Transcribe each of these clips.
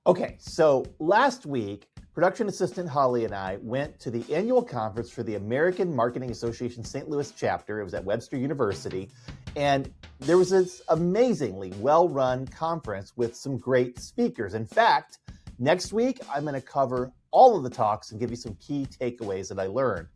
Okay, so last week, production assistant Holly and I went to the annual conference for the American Marketing Association St. Louis chapter. It was at Webster University, and there was this amazingly well-run conference with some great speakers. In fact, next week, I'm going to cover all of the talks and give you some key takeaways that I learned.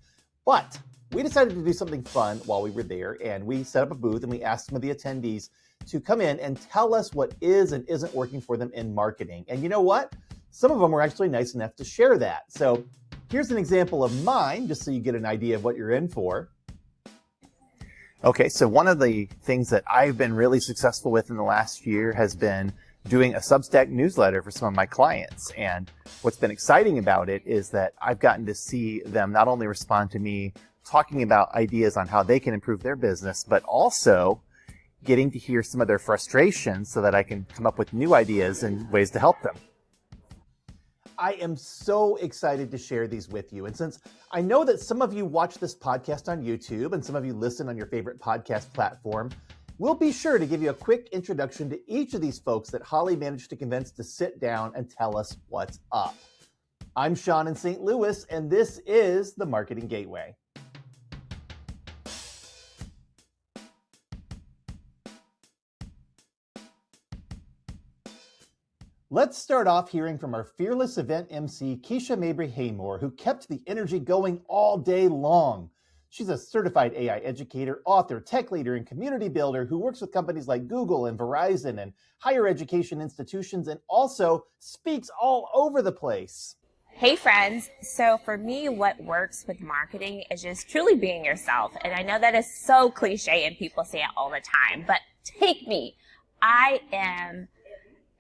But we decided to do something fun while we were there, and we set up a booth and we asked some of the attendees to come in and tell us what is and isn't working for them in marketing. And you know what? Some of them were actually nice enough to share that. So here's an example of mine, just so you get an idea of what you're in for. Okay, so one of the things that I've been really successful with in the last year has been doing a Substack newsletter for some of my clients. And what's been exciting about it is that I've gotten to see them not only respond to me talking about ideas on how they can improve their business, but also getting to hear some of their frustrations so that I can come up with new ideas and ways to help them. I am so excited to share these with you. And since I know that some of you watch this podcast on YouTube and some of you listen on your favorite podcast platform, we'll be sure to give you a quick introduction to each of these folks that Holly managed to convince to sit down and tell us what's up. I'm Sean in St. Louis, and this is the Marketing Gateway. Let's start off hearing from our fearless event MC, Keisha Mabry-Haymore, who kept the energy going all day long. She's a certified AI educator, author, tech leader, and community builder who works with companies like Google and Verizon and higher education institutions, and also speaks all over the place. Hey friends, so for me, what works with marketing is just truly being yourself. And I know that is so cliche and people say it all the time, but take me. I am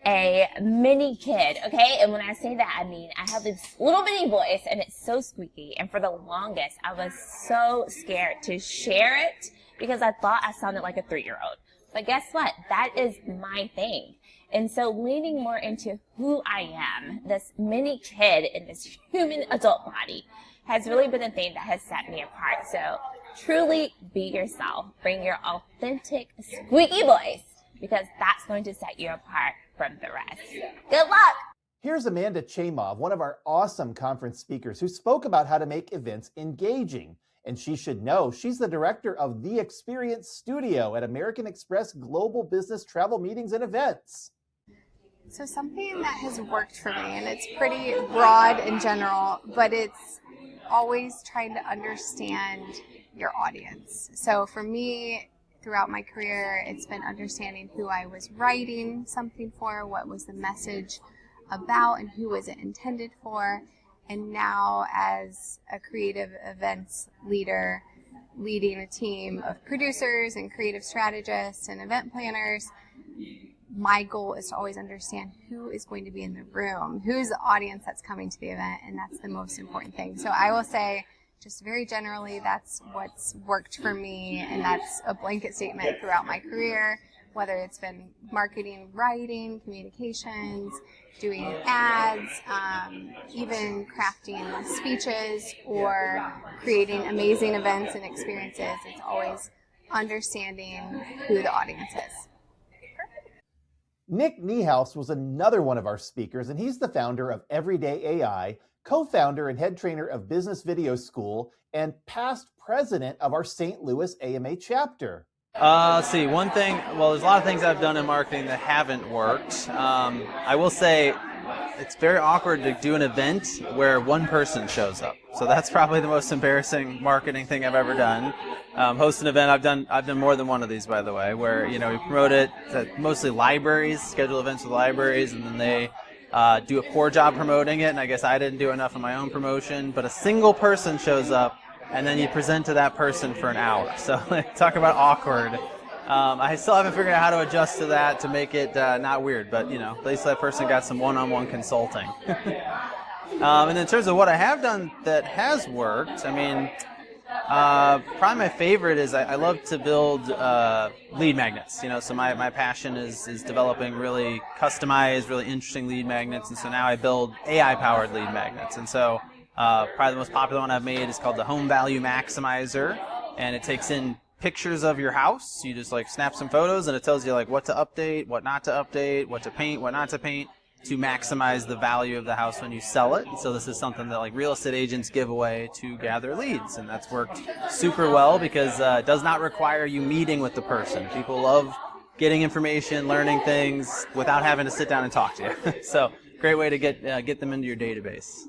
a mini kid, okay? And when I say that, I mean I have this little bitty voice and it's so squeaky. And for the longest, I was so scared to share it because I thought I sounded like a 3-year-old. But guess what? That is my thing. And so leaning more into who I am, this mini kid in this human adult body, has really been the thing that has set me apart. So truly be yourself. Bring your authentic, squeaky voice, because that's going to set you apart from the rest. Good luck! Here's Amanda Chamov, one of our awesome conference speakers, who spoke about how to make events engaging. And she should know she's the director of The Experience Studio at American Express Global Business Travel Meetings and Events. So something that has worked for me, and it's pretty broad in general, but it's always trying to understand your audience. So for me, throughout my career, it's been understanding who I was writing something for, what was the message about, and who was it intended for. And now as a creative events leader, leading a team of producers and creative strategists and event planners, my goal is to always understand who is going to be in the room, who's the audience that's coming to the event, and that's the most important thing. So I will say, just very generally, that's what's worked for me, and that's a blanket statement throughout my career, whether it's been marketing, writing, communications, doing ads, even crafting speeches or creating amazing events and experiences. It's always understanding who the audience is. Nick Niehaus was another one of our speakers, and he's the founder of Everyday AI, co-founder and head trainer of Business Video School, and past president of our St. Louis AMA chapter. Let's see, one thing, well, there's a lot of things I've done in marketing that haven't worked. I will say it's very awkward to do an event where one person shows up. So that's probably the most embarrassing marketing thing I've ever done. Host an event, I've done more than one of these, by the way, where, we promote it to mostly libraries, schedule events with libraries, and then they do a poor job promoting it, and I guess I didn't do enough of my own promotion, but a single person shows up, and then you present to that person for an hour. So talk about awkward. I still haven't figured out how to adjust to that to make it not weird, but at least that person got some one-on-one consulting. And in terms of what I have done that has worked, probably my favorite is I love to build lead magnets. So my passion is developing really customized, really interesting lead magnets, and so now I build AI-powered lead magnets. And so probably the most popular one I've made is called the Home Value Maximizer, and it takes in pictures of your house. You just snap some photos, and it tells you what to update, what not to update, what to paint, what not to paint. to maximize the value of the house when you sell it. So this is something that like real estate agents give away to gather leads, and that's worked super well because it does not require you meeting with the person. People love getting information, learning things without having to sit down and talk to you. So great way to get them into your database.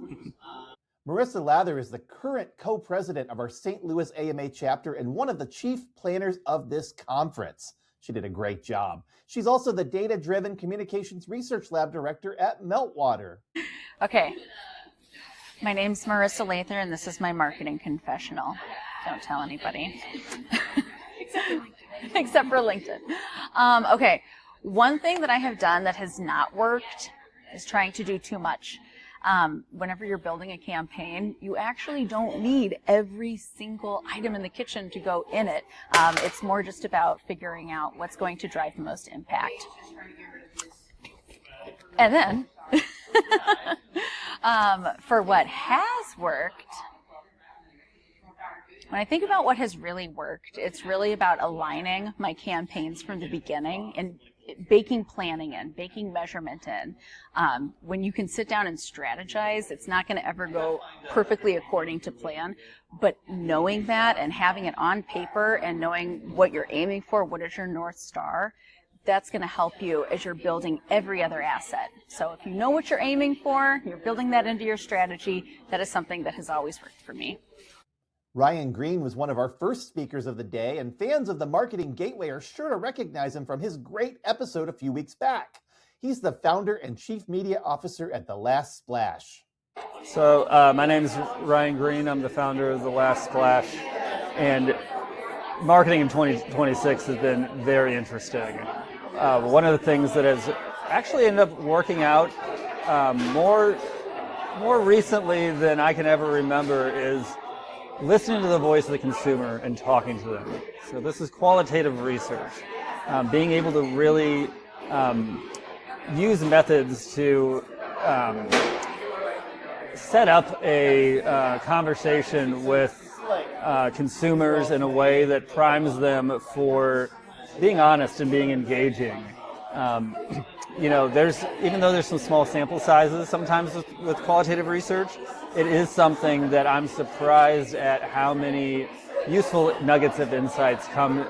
Marissa Lather is the current co-president of our St. Louis AMA chapter and one of the chief planners of this conference. She did a great job. She's also the Data-Driven Communications Research Lab Director at Meltwater. Okay, my name's Marissa Lather, and this is my marketing confessional. Don't tell anybody. Except for LinkedIn. Okay, one thing that I have done that has not worked is trying to do too much. Whenever you're building a campaign, you actually don't need every single item in the kitchen to go in it. It's more just about figuring out what's going to drive the most impact. And then, for what has worked, when I think about what has really worked, it's really about aligning my campaigns from the beginning and baking planning in, baking measurement in. When you can sit down and strategize, it's not going to ever go perfectly according to plan, but knowing that and having it on paper and knowing what you're aiming for, what is your North Star, that's going to help you as you're building every other asset. So if you know what you're aiming for, you're building that into your strategy, that is something that has always worked for me. Ryan Green was one of our first speakers of the day, and fans of the Marketing Gateway are sure to recognize him from his great episode a few weeks back. He's the founder and chief media officer at The Last Splash. So my name is Ryan Green. I'm the founder of The Last Splash, and marketing in 2026 has been very interesting. One of the things that has actually ended up working out more recently than I can ever remember is listening to the voice of the consumer and talking to them. So this is qualitative research. Being able to really use methods to set up a conversation with consumers in a way that primes them for being honest and being engaging. Even though there's some small sample sizes sometimes with qualitative research, it is something that I'm surprised at how many useful nuggets of insights come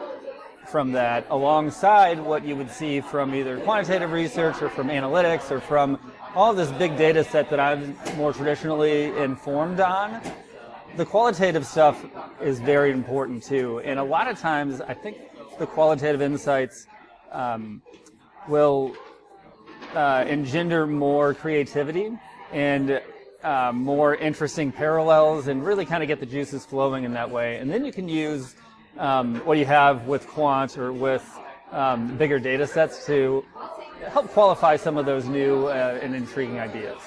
from that, alongside what you would see from either quantitative research or from analytics or from all this big data set that I'm more traditionally informed on. The qualitative stuff is very important too, and a lot of times I think the qualitative insights will engender more creativity and more interesting parallels and really kind of get the juices flowing in that way. And then you can use what you have with quant or with bigger data sets to help qualify some of those new and intriguing ideas.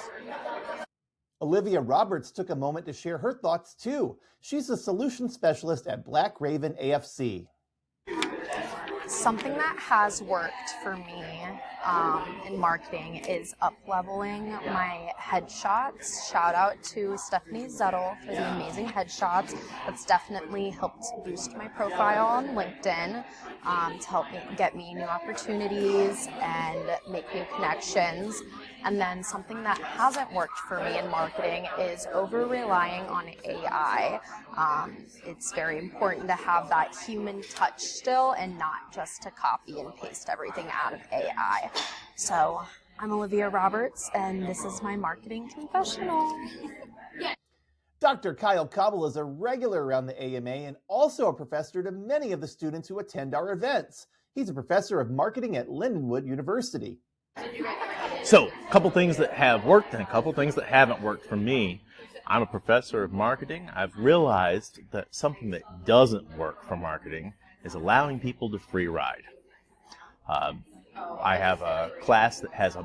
Olivia Roberts took a moment to share her thoughts too. She's a solution specialist at Black Raven AFC. Something that has worked for me in marketing is up-leveling my headshots. Shout out to Stephanie Zettel for the amazing headshots. That's definitely helped boost my profile on LinkedIn to help get me new opportunities and make new connections. And then something that hasn't worked for me in marketing is over-relying on AI. It's very important to have that human touch still and not just to copy and paste everything out of AI. So I'm Olivia Roberts, and this is my marketing confessional. Dr. Kyle Cobble is a regular around the AMA and also a professor to many of the students who attend our events. He's a professor of marketing at Lindenwood University. So, a couple things that have worked and a couple things that haven't worked for me. I'm a professor of marketing. I've realized that something that doesn't work for marketing is allowing people to free ride. I have a class that has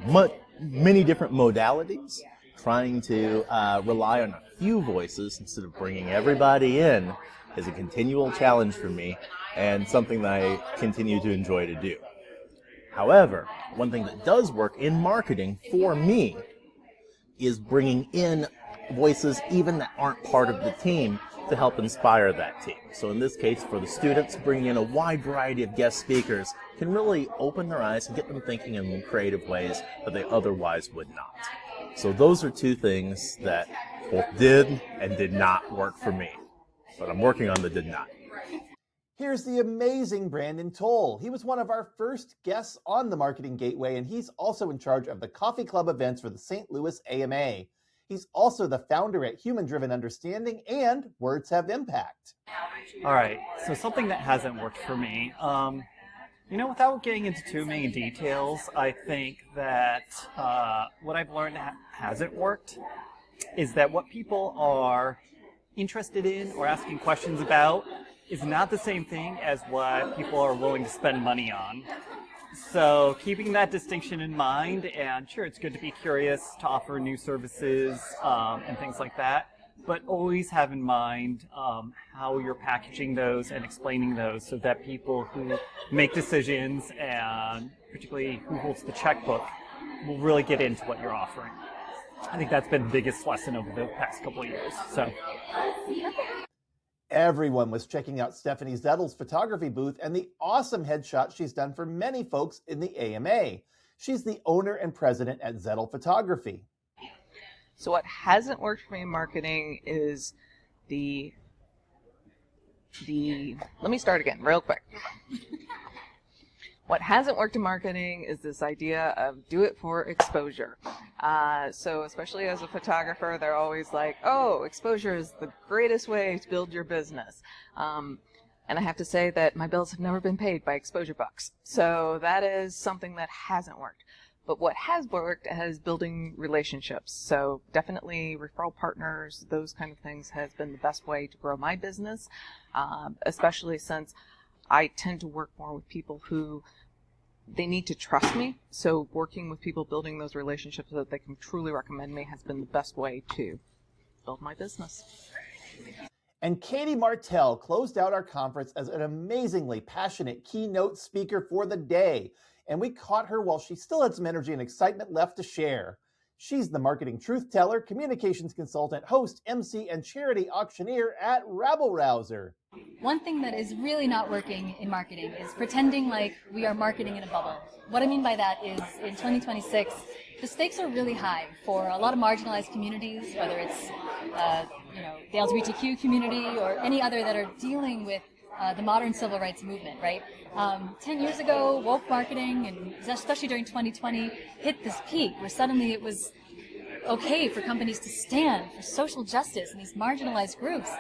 many different modalities. Trying to rely on a few voices instead of bringing everybody in is a continual challenge for me and something that I continue to enjoy to do. However, one thing that does work in marketing for me is bringing in voices even that aren't part of the team to help inspire that team. So in this case, for the students, bringing in a wide variety of guest speakers can really open their eyes and get them thinking in creative ways that they otherwise would not. So those are two things that both did and did not work for me. But I'm working on the did not. Here's the amazing Brandon Toll. He was one of our first guests on the Marketing Gateway, and he's also in charge of the coffee club events for the St. Louis AMA. He's also the founder at Human Driven Understanding and Words Have Impact. All right, so something that hasn't worked for me. Without getting into too many details, I think that what I've learned hasn't worked is that what people are interested in or asking questions about is not the same thing as what people are willing to spend money on. So keeping that distinction in mind, and sure, it's good to be curious, to offer new services and things like that, but always have in mind how you're packaging those and explaining those so that people who make decisions, and particularly who holds the checkbook, will really get into what you're offering. I think that's been the biggest lesson over the past couple of years. So. Everyone was checking out Stephanie Zettel's photography booth and the awesome headshots she's done for many folks in the AMA. She's the owner and president at Zettel Photography. So what hasn't worked for me in marketing is let me start again real quick. What hasn't worked in marketing is this idea of do it for exposure. So especially as a photographer, they're always like, oh, exposure is the greatest way to build your business. And I have to say that my bills have never been paid by exposure bucks. So that is something that hasn't worked. But what has worked is building relationships. So definitely referral partners, those kind of things has been the best way to grow my business, especially since I tend to work more with people who they need to trust me. So working with people, building those relationships so that they can truly recommend me has been the best way to build my business. And Katie Martell closed out our conference as an amazingly passionate keynote speaker for the day. And we caught her while she still had some energy and excitement left to share. She's the marketing truth teller, communications consultant, host, MC, and charity auctioneer at Rabble Rouser. One thing that is really not working in marketing is pretending like we are marketing in a bubble. What I mean by that is in 2026, the stakes are really high for a lot of marginalized communities, whether it's the LGBTQ community or any other that are dealing with the modern civil rights movement, right? 10 years ago, woke marketing, and especially during 2020, hit this peak where suddenly it was okay for companies to stand for social justice in these marginalized groups.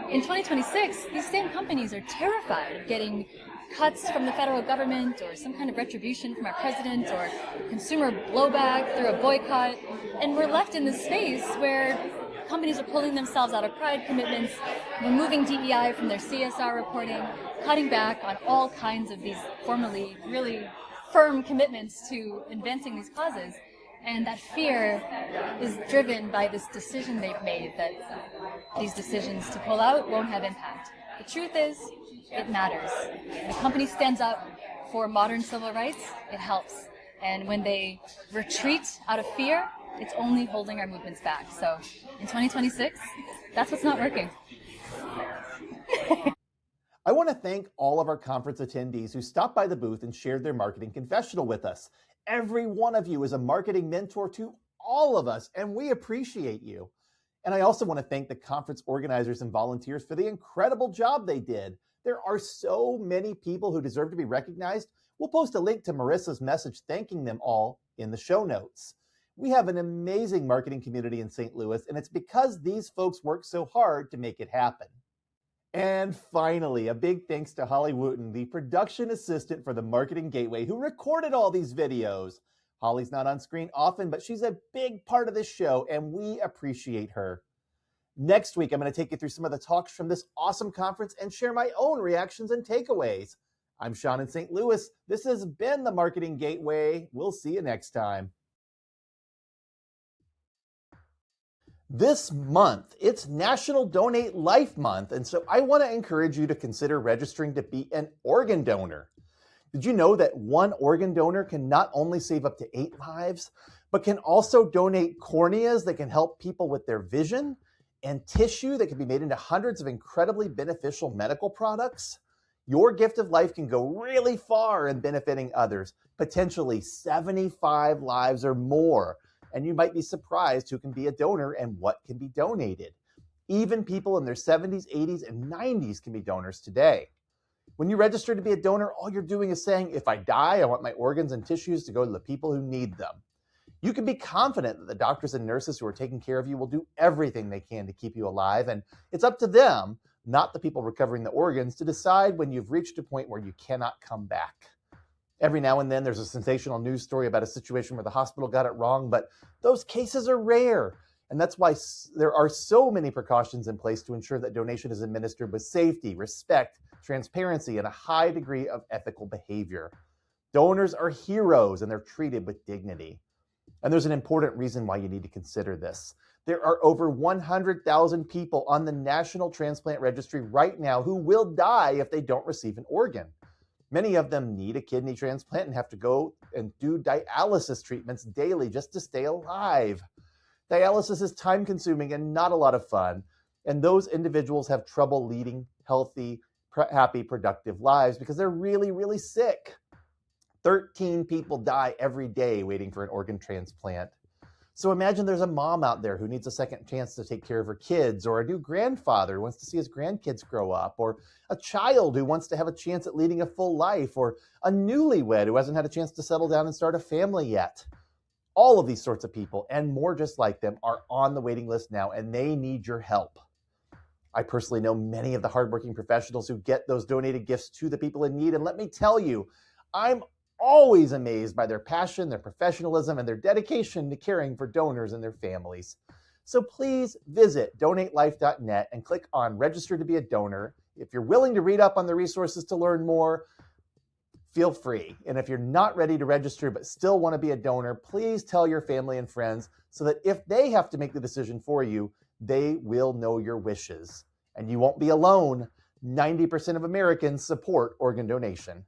In 2026, these same companies are terrified of getting cuts from the federal government or some kind of retribution from our president or consumer blowback through a boycott. And we're left in this space where companies are pulling themselves out of pride commitments, removing DEI from their CSR reporting, cutting back on all kinds of these formerly really firm commitments to advancing these causes. And that fear is driven by this decision they've made that these decisions to pull out won't have impact. The truth is, it matters. When a company stands up for modern civil rights, it helps. And when they retreat out of fear, it's only holding our movements back. So in 2026, that's what's not working. I want to thank all of our conference attendees who stopped by the booth and shared their marketing confessional with us. Every one of you is a marketing mentor to all of us, and we appreciate you. And I also want to thank the conference organizers and volunteers for the incredible job they did. There are so many people who deserve to be recognized. We'll post a link to Marissa's message thanking them all in the show notes. We have an amazing marketing community in St. Louis, and it's because these folks work so hard to make it happen. And finally, a big thanks to Holly Wooten, the production assistant for the Marketing Gateway, who recorded all these videos. Holly's not on screen often, but she's a big part of this show, and we appreciate her. Next week, I'm going to take you through some of the talks from this awesome conference and share my own reactions and takeaways. I'm Sean in St. Louis. This has been the Marketing Gateway. We'll see you next time. This month, it's National Donate Life Month, and so I want to encourage you to consider registering to be an organ donor. Did you know that one organ donor can not only save up to 8 lives, but can also donate corneas that can help people with their vision? and tissue that can be made into hundreds of incredibly beneficial medical products, your gift of life can go really far in benefiting others, potentially 75 lives or more. And you might be surprised who can be a donor and what can be donated. Even people in their 70s, 80s, and 90s can be donors today. When you register to be a donor, all you're doing is saying, if I die, I want my organs and tissues to go to the people who need them. You can be confident that the doctors and nurses who are taking care of you will do everything they can to keep you alive, and it's up to them, not the people recovering the organs, to decide when you've reached a point where you cannot come back. Every now and then there's a sensational news story about a situation where the hospital got it wrong, but those cases are rare. And that's why there are so many precautions in place to ensure that donation is administered with safety, respect, transparency, and a high degree of ethical behavior. Donors are heroes and they're treated with dignity. And there's an important reason why you need to consider this. There are over 100,000 people on the National Transplant Registry right now who will die if they don't receive an organ. Many of them need a kidney transplant and have to go and do dialysis treatments daily just to stay alive. Dialysis is time-consuming and not a lot of fun, and those individuals have trouble leading healthy, happy, productive lives because they're really, really sick. 13 people die every day waiting for an organ transplant. So imagine there's a mom out there who needs a second chance to take care of her kids, or a new grandfather who wants to see his grandkids grow up, or a child who wants to have a chance at leading a full life, or a newlywed who hasn't had a chance to settle down and start a family yet. All of these sorts of people, and more just like them, are on the waiting list now, and they need your help. I personally know many of the hardworking professionals who get those donated gifts to the people in need, and let me tell you, I'm always amazed by their passion, their professionalism, and their dedication to caring for donors and their families. So please visit donatelife.net and click on Register to be a Donor. If you're willing to read up on the resources to learn more, feel free. And if you're not ready to register but still want to be a donor, please tell your family and friends so that if they have to make the decision for you, they will know your wishes. And you won't be alone. 90% of Americans support organ donation.